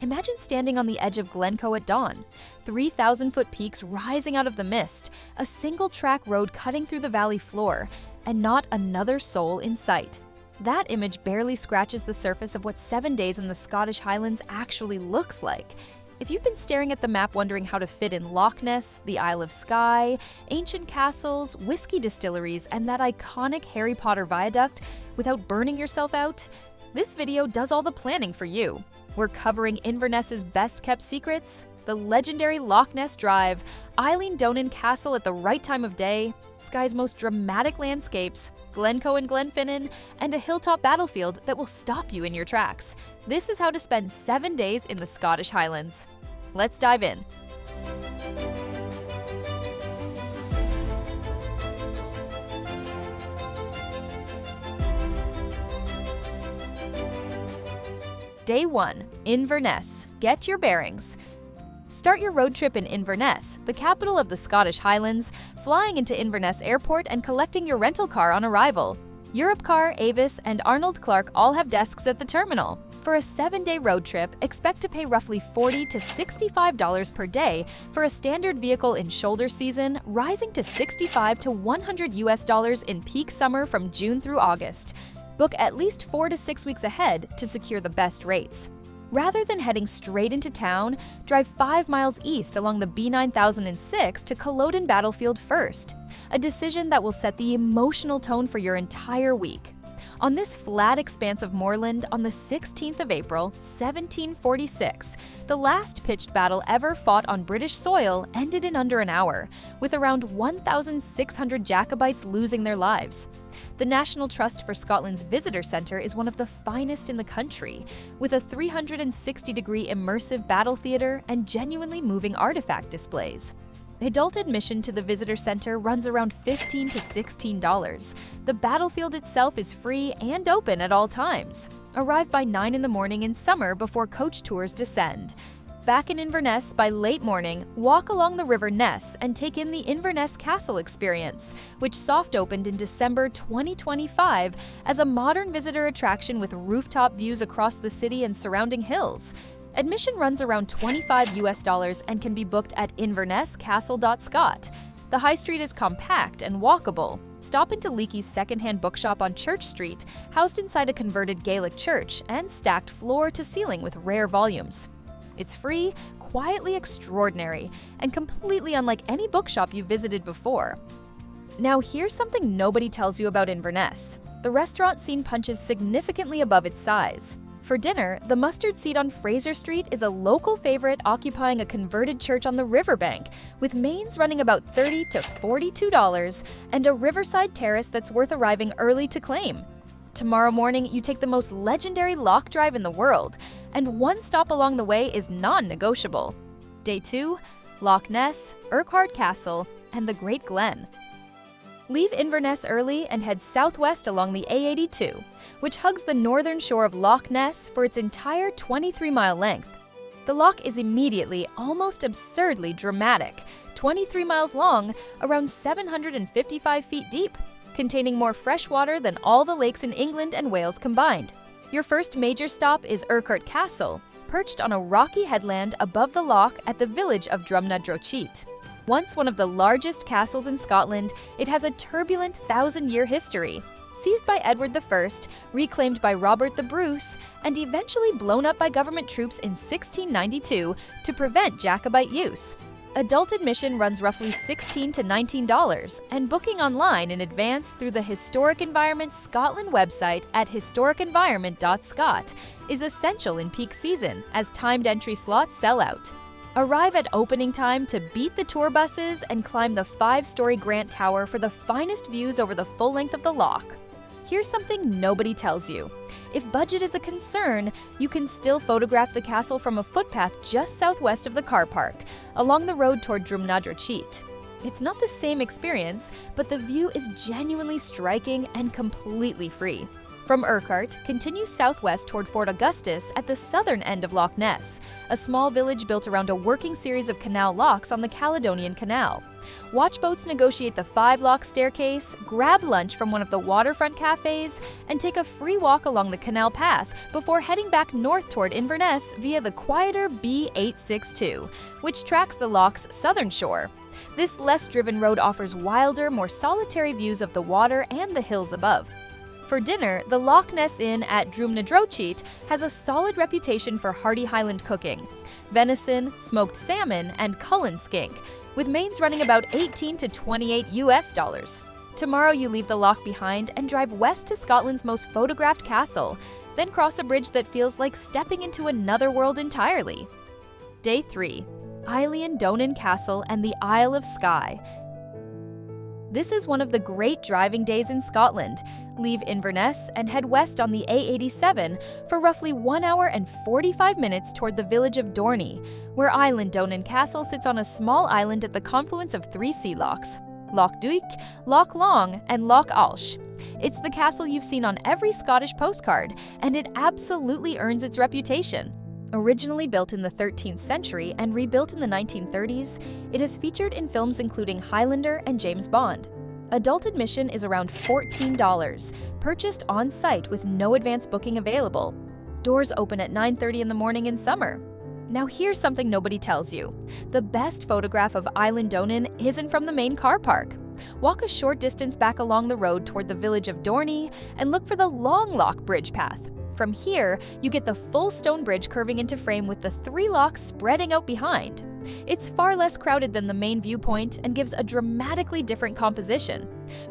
Imagine standing on the edge of Glencoe at dawn, 3,000-foot peaks rising out of the mist, a single-track road cutting through the valley floor, and not another soul in sight. That image barely scratches the surface of what 7 days in the Scottish Highlands actually looks like. If you've been staring at the map wondering how to fit in Loch Ness, the Isle of Skye, ancient castles, whiskey distilleries, and that iconic Harry Potter viaduct without burning yourself out, this video does all the planning for you. We're covering Inverness's best-kept secrets, the legendary Loch Ness Drive, Eilean Donan Castle at the right time of day, Skye's most dramatic landscapes, Glencoe and Glenfinnan, and a hilltop battlefield that will stop you in your tracks. This is how to spend 7 days in the Scottish Highlands. Let's dive in. Day 1. Inverness. Get your bearings. Start your road trip in Inverness, the capital of the Scottish Highlands, flying into Inverness Airport and collecting your rental car on arrival. Urquhart, Avis, and Arnold Clark all have desks at the terminal. For a 7-day road trip, expect to pay roughly $40 to $65 per day for a standard vehicle in shoulder season, rising to $65 to $100 in peak summer from June through August. Book at least 4 to 6 weeks ahead to secure the best rates. Rather than heading straight into town, drive 5 miles east along the B9006 to Culloden Battlefield first, a decision that will set the emotional tone for your entire week. On this flat expanse of moorland on the 16th of April, 1746, the last pitched battle ever fought on British soil ended in under an hour, with around 1,600 Jacobites losing their lives. The National Trust for Scotland's Visitor Centre is one of the finest in the country, with a 360-degree immersive battle theatre and genuinely moving artifact displays. Adult admission to the visitor center runs around $15 to $16. The battlefield itself is free and open at all times. Arrive by 9 in the morning in summer before coach tours descend. Back in Inverness by late morning, walk along the River Ness and take in the Inverness Castle experience, which soft opened in December 2025 as a modern visitor attraction with rooftop views across the city and surrounding hills. Admission runs around $25 and can be booked at invernesscastle.scot. The high street is compact and walkable. Stop into Leakey's secondhand bookshop on Church Street, housed inside a converted Gaelic church and stacked floor to ceiling with rare volumes. It's free, quietly extraordinary, and completely unlike any bookshop you've visited before. Now here's something nobody tells you about Inverness. The restaurant scene punches significantly above its size. For dinner, the Mustard Seat on Fraser Street is a local favorite occupying a converted church on the riverbank, with mains running about $30 to $42 and a riverside terrace that's worth arriving early to claim. Tomorrow morning, you take the most legendary loch drive in the world, and one stop along the way is non-negotiable. Day 2, Loch Ness, Urquhart Castle, and the Great Glen. Leave Inverness early and head southwest along the A82, which hugs the northern shore of Loch Ness for its entire 23-mile length. The loch is immediately, almost absurdly dramatic, 23 miles long, around 755 feet deep, containing more fresh water than all the lakes in England and Wales combined. Your first major stop is Urquhart Castle, perched on a rocky headland above the loch at the village of Drumnadrochit. Once one of the largest castles in Scotland, it has a turbulent 1,000-year history. Seized by Edward I, reclaimed by Robert the Bruce, and eventually blown up by government troops in 1692 to prevent Jacobite use. Adult admission runs roughly $16 to $19, and booking online in advance through the Historic Environment Scotland website at historicenvironment.scot is essential in peak season, as timed entry slots sell out. Arrive at opening time to beat the tour buses and climb the 5-story Grant Tower for the finest views over the full length of the loch. Here's something nobody tells you. If budget is a concern, you can still photograph the castle from a footpath just southwest of the car park, along the road toward Drumnadrochit. It's not the same experience, but the view is genuinely striking and completely free. From Urquhart, continue southwest toward Fort Augustus at the southern end of Loch Ness, a small village built around a working series of canal locks on the Caledonian Canal. Watch boats negotiate the 5-lock staircase, grab lunch from one of the waterfront cafes, and take a free walk along the canal path before heading back north toward Inverness via the quieter B862, which tracks the loch's southern shore. This less-driven road offers wilder, more solitary views of the water and the hills above. For dinner, the Loch Ness Inn at Drumnadrochit has a solid reputation for hearty Highland cooking: venison, smoked salmon, and Cullen skink, with mains running about $18 to $28. Tomorrow you leave the loch behind and drive west to Scotland's most photographed castle, then cross a bridge that feels like stepping into another world entirely. Day 3. Eilean Donan Castle and the Isle of Skye. This is one of the great driving days in Scotland. Leave Inverness and head west on the A87 for roughly 1 hour and 45 minutes toward the village of Dorney, where Eilean Donan Castle sits on a small island at the confluence of 3 sea lochs: Loch Duich, Loch Long, and Loch Alsh. It's the castle you've seen on every Scottish postcard, and it absolutely earns its reputation. Originally built in the 13th century and rebuilt in the 1930s, it is featured in films including Highlander and James Bond. Adult admission is around $14, purchased on site with no advance booking available. Doors open at 9:30 in the morning in summer. Now here's something nobody tells you. The best photograph of Eilean Donan isn't from the main car park. Walk a short distance back along the road toward the village of Dorney and look for the Long Loch Bridge path. From here, you get the full stone bridge curving into frame with the 3 locks spreading out behind. It's far less crowded than the main viewpoint and gives a dramatically different composition.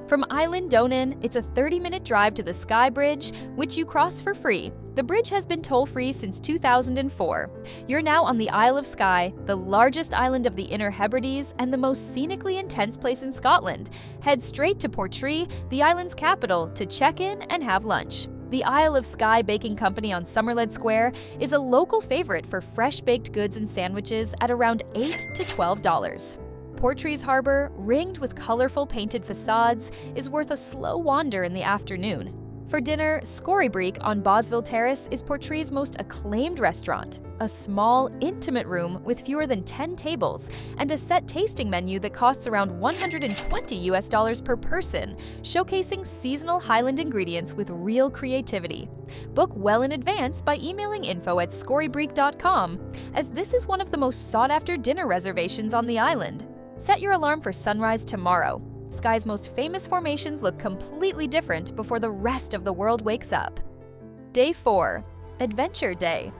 From Eilean Donan, it's a 30-minute drive to the Skye Bridge, which you cross for free. The bridge has been toll-free since 2004. You're now on the Isle of Skye, the largest island of the Inner Hebrides and the most scenically intense place in Scotland. Head straight to Portree, the island's capital, to check in and have lunch. The Isle of Skye Baking Company on Somerled Square is a local favorite for fresh baked goods and sandwiches at around $8 to $12. Portree's harbor, ringed with colorful painted facades, is worth a slow wander in the afternoon. For dinner, Scorrybreak on Bosville Terrace is Portree's most acclaimed restaurant. A small, intimate room with fewer than 10 tables and a set tasting menu that costs around $120 per person, showcasing seasonal Highland ingredients with real creativity. Book well in advance by emailing info@scorrybreak.com, as this is one of the most sought-after dinner reservations on the island. Set your alarm for sunrise tomorrow. Skye's most famous formations look completely different before the rest of the world wakes up. Day 4. Adventure Day.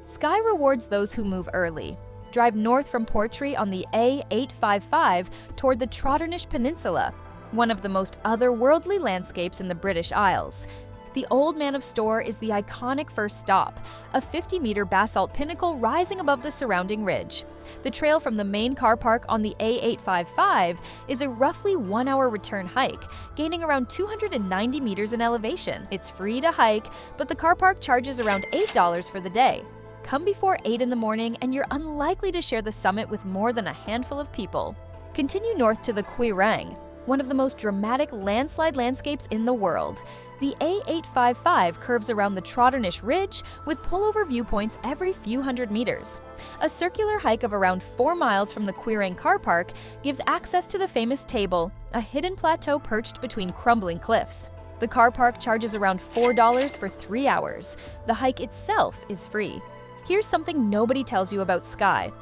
Skye rewards those who move early. Drive north from Portree on the A855 toward the Trotternish Peninsula, one of the most otherworldly landscapes in the British Isles. The Old Man of Storr is the iconic first stop, a 50-meter basalt pinnacle rising above the surrounding ridge. The trail from the main car park on the A855 is a roughly 1-hour return hike, gaining around 290 meters in elevation. It's free to hike, but the car park charges around $8 for the day. Come before 8 in the morning and you're unlikely to share the summit with more than a handful of people. Continue north to the Quirang, one of the most dramatic landslide landscapes in the world. The A855 curves around the Trotternish Ridge with pullover viewpoints every few hundred meters. A circular hike of around 4 miles from the Quirang car park gives access to the famous Table, a hidden plateau perched between crumbling cliffs. The car park charges around $4 for 3 hours. The hike itself is free. Here's something nobody tells you about Skye.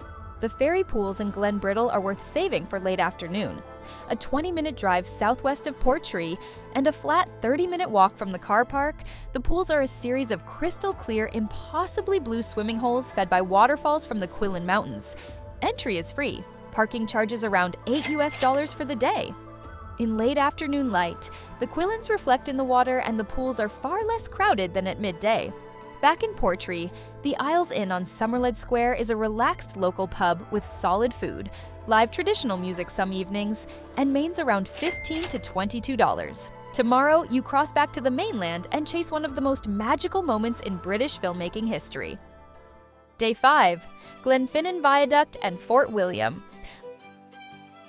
The ferry pools in Glen are worth saving for late afternoon. A 20-minute drive southwest of Portree and a flat 30-minute walk from the car park, the pools are a series of crystal-clear, impossibly blue swimming holes fed by waterfalls from the Quillan Mountains. Entry is free. Parking charges around $8 for the day. In late afternoon light, the Quillans reflect in the water and the pools are far less crowded than at midday. Back in Portree, the Isles Inn on Somerled Square is a relaxed local pub with solid food, live traditional music some evenings, and mains around $15 to $22. Tomorrow, you cross back to the mainland and chase one of the most magical moments in British filmmaking history. Day 5. Glenfinnan Viaduct and Fort William.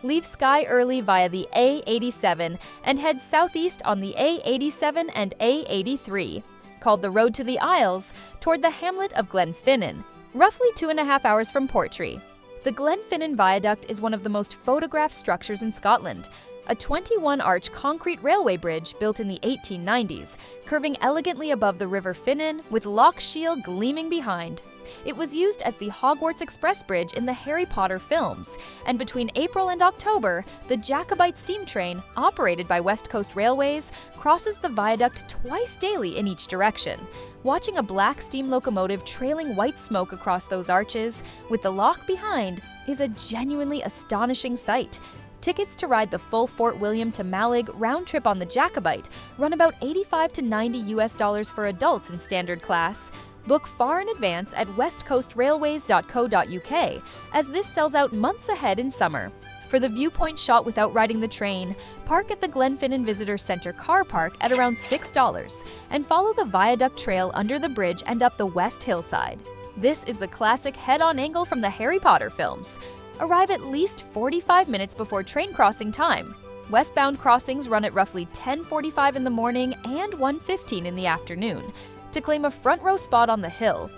Leave Skye early via the A87 and head southeast on the A87 and A83, called the Road to the Isles, toward the hamlet of Glenfinnan, roughly 2.5 hours from Portree. The Glenfinnan Viaduct is one of the most photographed structures in Scotland, a 21-arch concrete railway bridge built in the 1890s, curving elegantly above the River Finnan with Loch Shiel gleaming behind. It was used as the Hogwarts Express Bridge in the Harry Potter films, and between April and October, the Jacobite steam train, operated by West Coast Railways, crosses the viaduct twice daily in each direction. Watching a black steam locomotive trailing white smoke across those arches, with the loch behind, is a genuinely astonishing sight. Tickets to ride the full Fort William to Mallig round trip on the Jacobite run about $85 to $90 for adults in standard class. Book far in advance at westcoastrailways.co.uk, as this sells out months ahead in summer. For the viewpoint shot without riding the train, park at the Glenfinnan Visitor Centre car park at around $6 and follow the Viaduct Trail under the bridge and up the west hillside. This is the classic head-on angle from the Harry Potter films. Arrive at least 45 minutes before train crossing time. Westbound crossings run at roughly 10:45 in the morning and 1:15 in the afternoon to claim a front row spot on the hill.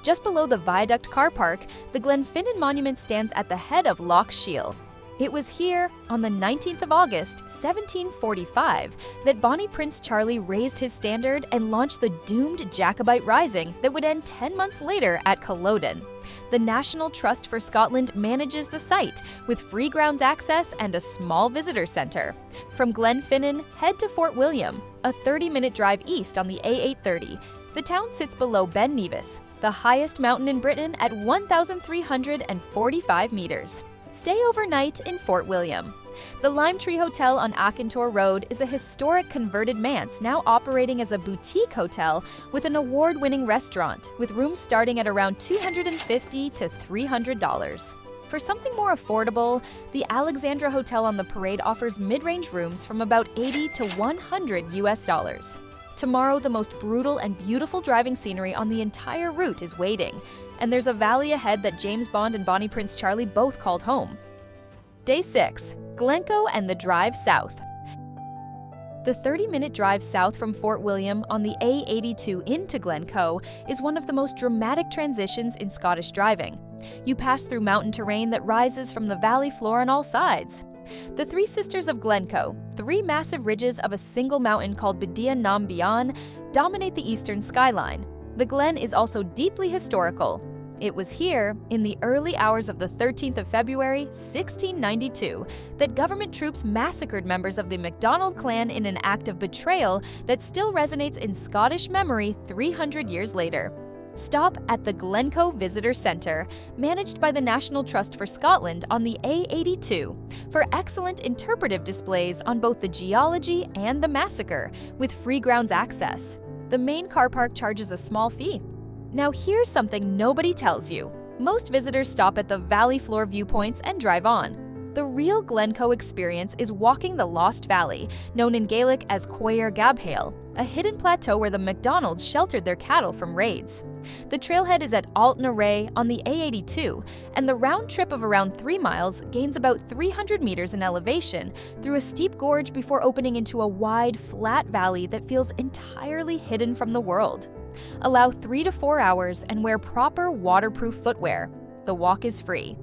Just below the Viaduct car park, the Glenfinnan Monument stands at the head of Loch Shiel. It was here, on the 19th of August, 1745, that Bonnie Prince Charlie raised his standard and launched the doomed Jacobite Rising that would end 10 months later at Culloden. The National Trust for Scotland manages the site, with free grounds access and a small visitor centre. From Glenfinnan, head to Fort William, a 30-minute drive east on the A830. The town sits below Ben Nevis, the highest mountain in Britain at 1,345 meters. Stay overnight in Fort William. The Lime Tree Hotel on Akintor Road is a historic converted manse now operating as a boutique hotel with an award-winning restaurant, with rooms starting at around $250 to $300. For something more affordable, the Alexandra Hotel on the Parade offers mid-range rooms from about $80 to $100. Tomorrow, the most brutal and beautiful driving scenery on the entire route is waiting, and there's a valley ahead that James Bond and Bonnie Prince Charlie both called home. Day 6. Glencoe and the drive south. The 30-minute drive south from Fort William on the A82 into Glencoe is one of the most dramatic transitions in Scottish driving. You pass through mountain terrain that rises from the valley floor on all sides. The Three Sisters of Glencoe, 3 massive ridges of a single mountain called Bedia Nam Bian, dominate the eastern skyline. The Glen is also deeply historical. It was here, in the early hours of the 13th of February, 1692, that government troops massacred members of the MacDonald clan in an act of betrayal that still resonates in Scottish memory 300 years later. Stop at the Glencoe Visitor Centre, managed by the National Trust for Scotland on the A82, for excellent interpretive displays on both the geology and the massacre, with free grounds access. The main car park charges a small fee. Now here's something nobody tells you. Most visitors stop at the valley floor viewpoints and drive on. The real Glencoe experience is walking the Lost Valley, known in Gaelic as Coir Gabhail, a hidden plateau where the MacDonalds sheltered their cattle from raids. The trailhead is at Itinerary on the A82, and the round trip of around 3 miles gains about 300 meters in elevation through a steep gorge before opening into a wide, flat valley that feels entirely hidden from the world. Allow 3 to 4 hours and wear proper waterproof footwear. The walk is free.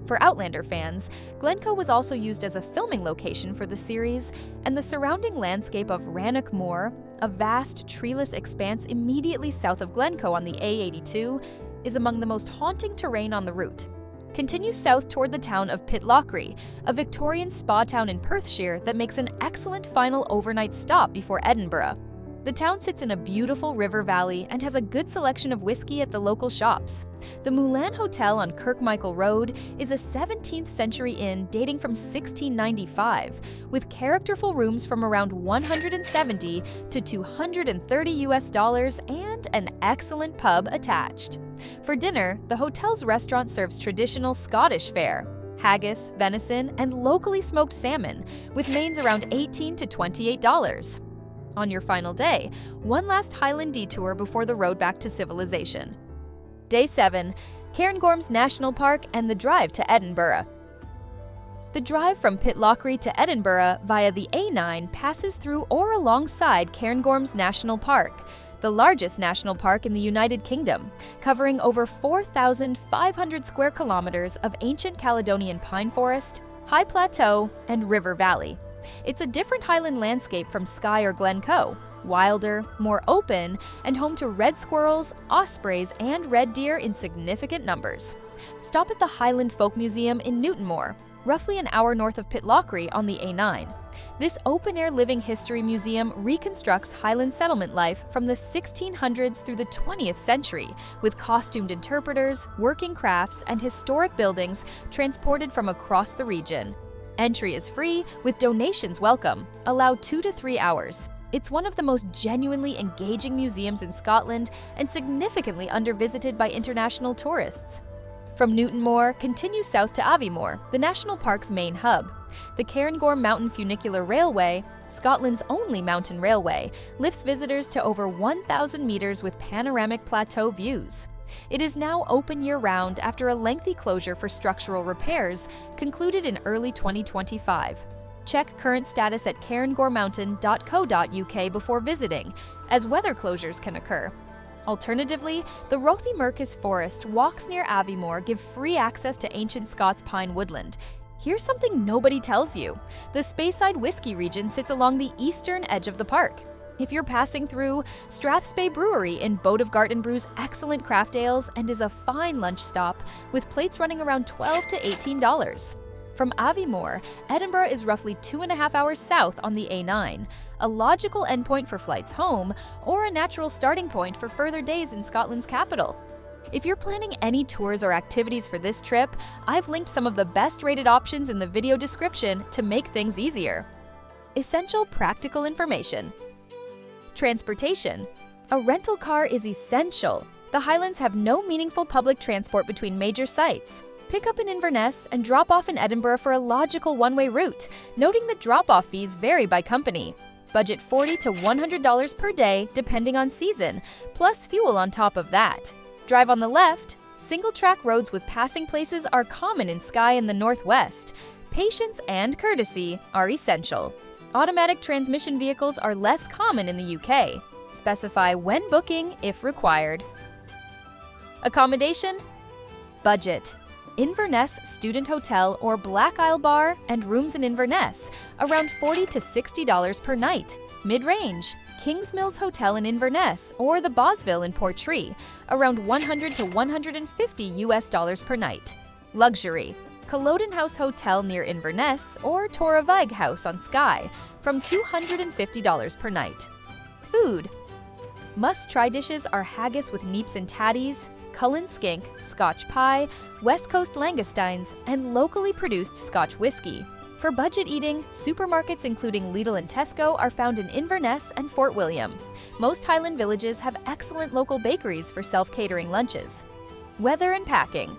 For Outlander fans, Glencoe was also used as a filming location for the series, and the surrounding landscape of Rannoch Moor, a vast treeless expanse immediately south of Glencoe on the A82, is among the most haunting terrain on the route. Continue south toward the town of Pitlochry, a Victorian spa town in Perthshire that makes an excellent final overnight stop before Edinburgh. The town sits in a beautiful river valley and has a good selection of whiskey at the local shops. The Moulin Hotel on Kirkmichael Road is a 17th century inn dating from 1695, with characterful rooms from around $170 to $230 and an excellent pub attached. For dinner, the hotel's restaurant serves traditional Scottish fare: haggis, venison, and locally smoked salmon, with mains around $18 to $28. On your final day, one last Highland detour before the road back to civilization. Day 7. Cairngorms National Park and the drive to Edinburgh. The drive from Pitlochry to Edinburgh via the A9 passes through or alongside Cairngorms National Park, the largest national park in the United Kingdom, covering over 4,500 square kilometers of ancient Caledonian pine forest, high plateau, and river valley. It's a different highland landscape from Skye or Glencoe, wilder, more open, and home to red squirrels, ospreys, and red deer in significant numbers. Stop at the Highland Folk Museum in Newtonmore, roughly an hour north of Pitlochry on the A9. This open-air living history museum reconstructs Highland settlement life from the 1600s through the 20th century, with costumed interpreters, working crafts, and historic buildings transported from across the region. Entry is free, with donations welcome, allowed 2 to 3 hours. It's one of the most genuinely engaging museums in Scotland and significantly undervisited by international tourists. From Newtonmore, continue south to Aviemore, the national park's main hub. The Cairngorm Mountain Funicular Railway, Scotland's only mountain railway, lifts visitors to over 1,000 meters with panoramic plateau views. It is now open year-round after a lengthy closure for structural repairs, concluded in early 2025. Check current status at cairngormountain.co.uk before visiting, as weather closures can occur. Alternatively, the Rothy Mercus Forest walks near Aviemore give free access to ancient Scots pine woodland. Here's something nobody tells you. The Speyside Whisky region sits along the eastern edge of the park. If you're passing through, Strathspey Brewery in Bodofgarten brews excellent craft ales and is a fine lunch stop, with plates running around $12 to $18. From Aviemore, Edinburgh is roughly 2.5 hours south on the A9, a logical endpoint for flights home, or a natural starting point for further days in Scotland's capital. If you're planning any tours or activities for this trip, I've linked some of the best-rated options in the video description to make things easier. Essential practical information. Transportation. A rental car is essential. The Highlands have no meaningful public transport between major sites. Pick up in Inverness and drop off in Edinburgh for a logical one-way route, noting that drop-off fees vary by company. Budget $40 to $100 per day depending on season, plus fuel on top of that. Drive on the left. Single-track roads with passing places are common in Skye and the northwest. Patience and courtesy are essential. Automatic transmission vehicles are less common in the UK. Specify when booking if required. Accommodation. Budget. Inverness Student Hotel or Black Isle Bar and rooms in Inverness, around $40 to $60 per night. Mid-range, Kings Mills Hotel in Inverness or the Bosville in Portree, around $100 to $150 per night. Luxury, Culloden House Hotel near Inverness or Torravig House on Skye, from $250 per night. Food, must-try dishes are haggis with neeps and tatties, Cullen skink, Scotch pie, West Coast langoustines, and locally produced Scotch whisky. For budget eating, supermarkets including Lidl and Tesco are found in Inverness and Fort William. Most Highland villages have excellent local bakeries for self-catering lunches. Weather and packing.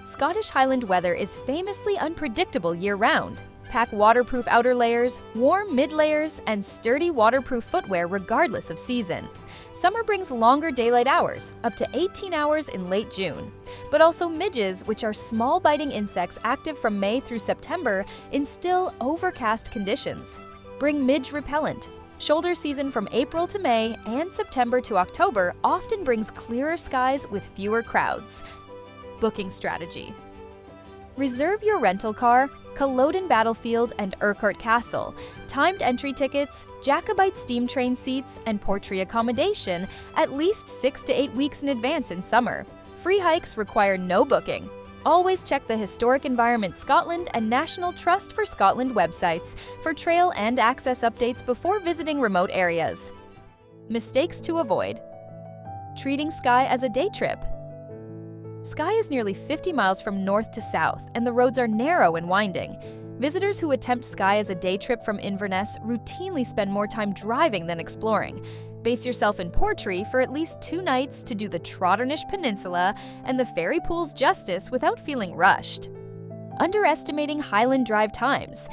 Scottish Highland weather is famously unpredictable year-round. Pack waterproof outer layers, warm mid-layers, and sturdy waterproof footwear regardless of season. Summer brings longer daylight hours, up to 18 hours in late June, but also midges, which are small biting insects active from May through September in still overcast conditions. Bring midge repellent. Shoulder season from April to May and September to October often brings clearer skies with fewer crowds. Booking strategy. Reserve your rental car, Culloden Battlefield and Urquhart Castle, timed entry tickets, Jacobite steam train seats, and Portree accommodation at least 6 to 8 weeks in advance in summer. Free hikes require no booking. Always check the Historic Environment Scotland and National Trust for Scotland websites for trail and access updates before visiting remote areas. Mistakes to avoid. Treating Skye as a day trip. Skye is nearly 50 miles from north to south, and the roads are narrow and winding. Visitors who attempt Skye as a day trip from Inverness routinely spend more time driving than exploring. Base yourself in Portree for at least 2 nights to do the Trotternish Peninsula and the Fairy Pools justice without feeling rushed. Underestimating Highland drive times.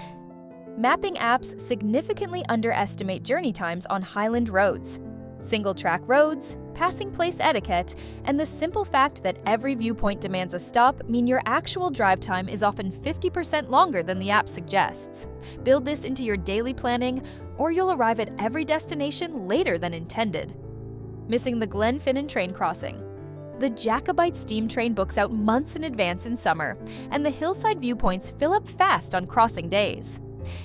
Mapping apps significantly underestimate journey times on Highland roads. Single-track roads, passing place etiquette, and the simple fact that every viewpoint demands a stop mean your actual drive time is often 50% longer than the app suggests. Build this into your daily planning, or you'll arrive at every destination later than intended. Missing the Glenfinnan train crossing. The Jacobite steam train books out months in advance in summer, and the hillside viewpoints fill up fast on crossing days.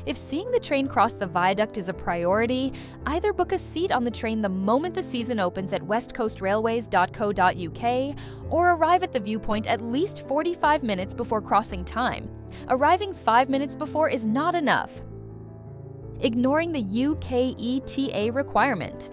If seeing the train cross the viaduct is a priority, either book a seat on the train the moment the season opens at westcoastrailways.co.uk or arrive at the viewpoint at least 45 minutes before crossing time. Arriving 5 minutes before is not enough. Ignoring the UKETA requirement.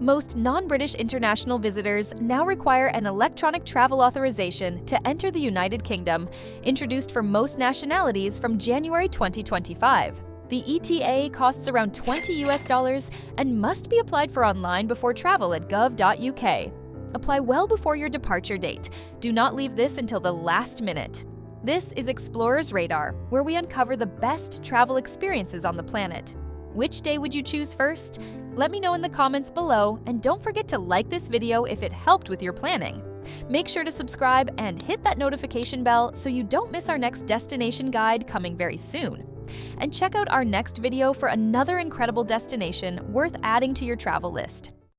Most non-British international visitors now require an electronic travel authorization to enter the United Kingdom, introduced for most nationalities from January 2025. The ETA costs around $20 and must be applied for online before travel at gov.uk. Apply well before your departure date. Do not leave this until the last minute. This is Explorer's Radar, where we uncover the best travel experiences on the planet. Which day would you choose first? Let me know in the comments below, and don't forget to like this video if it helped with your planning. Make sure to subscribe and hit that notification bell so you don't miss our next destination guide coming very soon. And check out our next video for another incredible destination worth adding to your travel list.